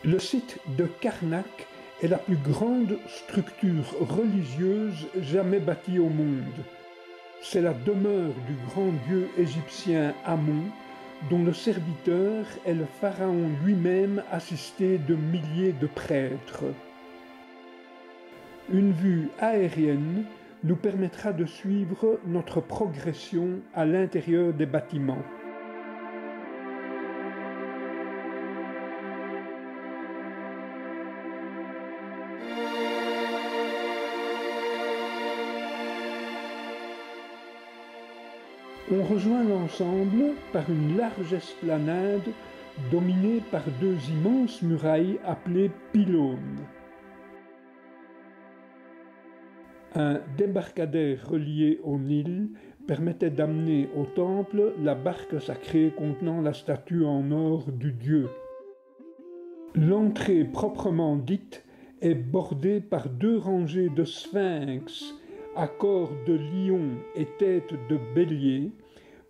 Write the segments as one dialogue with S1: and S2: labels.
S1: Le site de Karnak est la plus grande structure religieuse jamais bâtie au monde. C'est la demeure du grand dieu égyptien Amon, dont le serviteur est le pharaon lui-même assisté de milliers de prêtres. Une vue aérienne nous permettra de suivre notre progression à l'intérieur des bâtiments. On rejoint l'ensemble par une large esplanade dominée par deux immenses murailles appelées pylônes. Un débarcadère relié au Nil permettait d'amener au temple la barque sacrée contenant la statue en or du dieu. L'entrée proprement dite est bordée par deux rangées de sphinx à corps de lion et tête de bélier,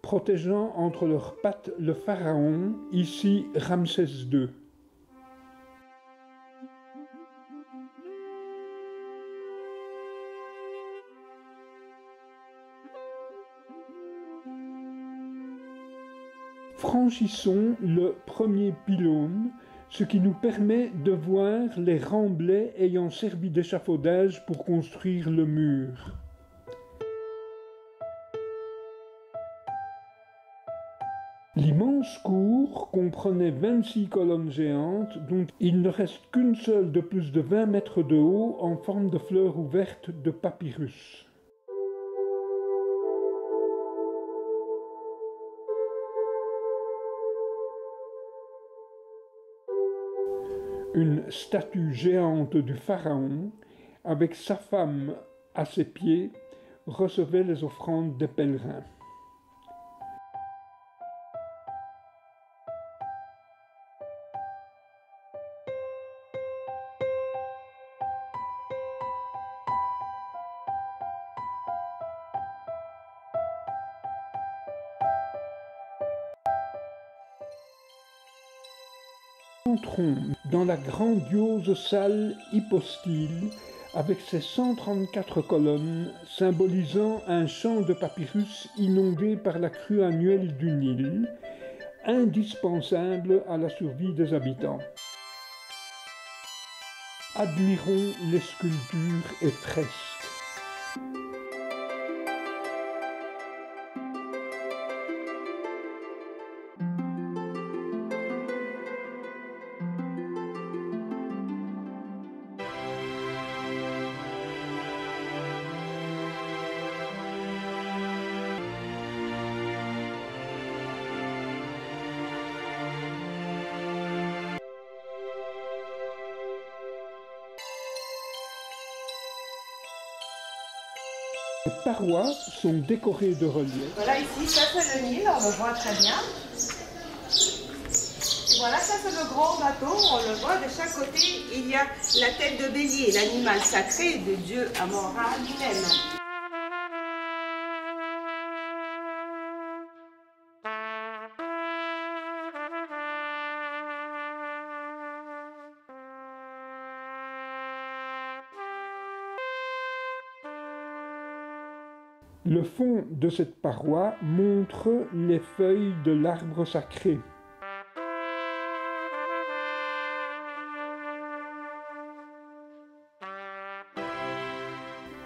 S1: protégeant entre leurs pattes le pharaon, ici Ramsès II. Franchissons le premier pylône, ce qui nous permet de voir les remblais ayant servi d'échafaudage pour construire le mur. L'immense cour comprenait 26 colonnes géantes, dont il ne reste qu'une seule de plus de 20 mètres de haut en forme de fleur ouverte de papyrus. Une statue géante du pharaon, avec sa femme à ses pieds, recevait les offrandes des pèlerins. Entrons dans la grandiose salle hypostyle avec ses 134 colonnes symbolisant un champ de papyrus inondé par la crue annuelle du Nil, indispensable à la survie des habitants. Admirons les sculptures et fresques. Les parois sont décorées de reliefs.
S2: Voilà, ici, ça c'est le Nil, on le voit très bien. Et voilà, ça c'est le grand bateau, on le voit de chaque côté. Il y a la tête de bélier, l'animal sacré de Dieu Amon-Ra lui-même.
S1: Le fond de cette paroi montre les feuilles de l'arbre sacré.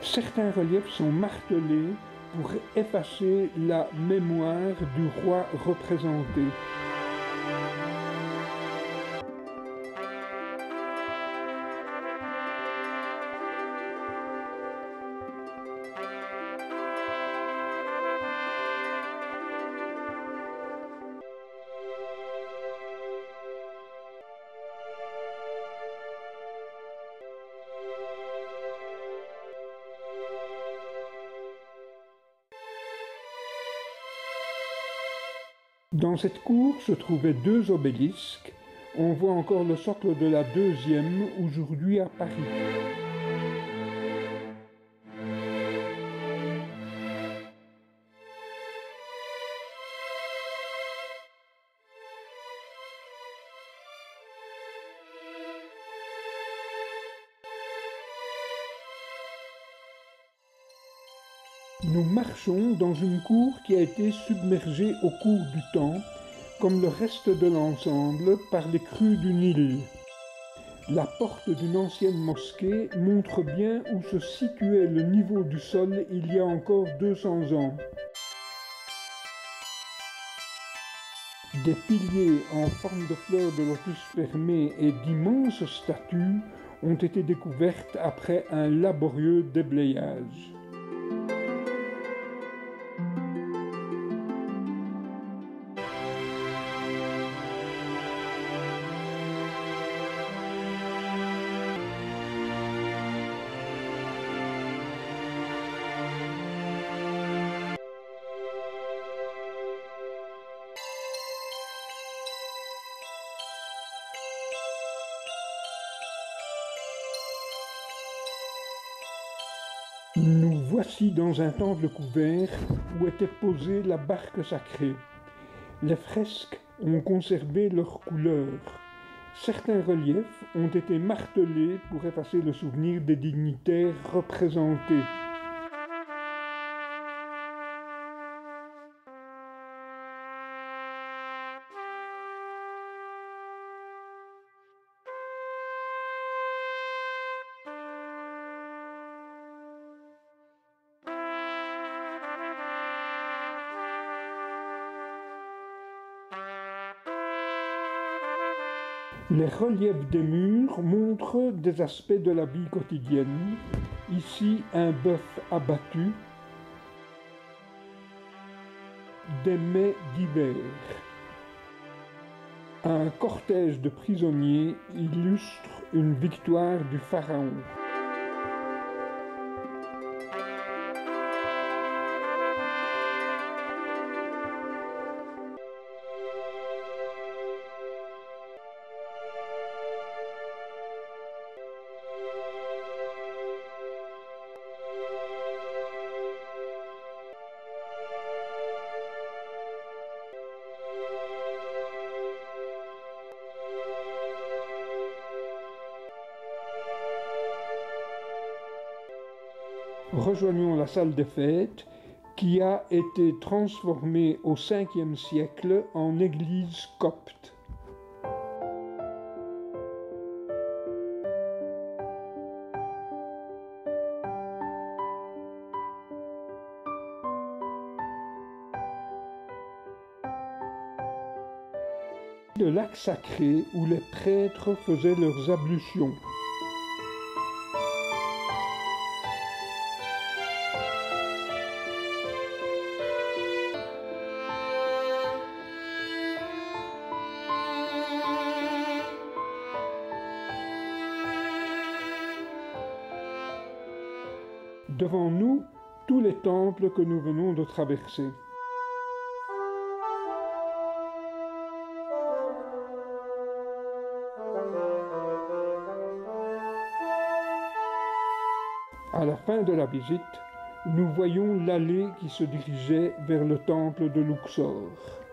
S1: Certains reliefs sont martelés pour effacer la mémoire du roi représenté. Dans cette cour se trouvaient deux obélisques. On voit encore le socle de la deuxième, aujourd'hui à Paris. Nous marchons dans une cour qui a été submergée au cours du temps, comme le reste de l'ensemble, par les crues du Nil. La porte d'une ancienne mosquée montre bien où se situait le niveau du sol il y a encore 200 ans. Des piliers en forme de fleurs de lotus fermées et d'immenses statues ont été découvertes après un laborieux déblayage. Nous voici dans un temple couvert où était posée la barque sacrée. Les fresques ont conservé leurs couleurs. Certains reliefs ont été martelés pour effacer le souvenir des dignitaires représentés. Les reliefs des murs montrent des aspects de la vie quotidienne. Ici, un bœuf abattu, des mets divers. Un cortège de prisonniers illustre une victoire du pharaon. Rejoignons la salle des fêtes qui a été transformée au 5e siècle en église copte. Le lac sacré où les prêtres faisaient leurs ablutions. Devant nous, tous les temples que nous venons de traverser. À la fin de la visite, nous voyons l'allée qui se dirigeait vers le temple de Luxor.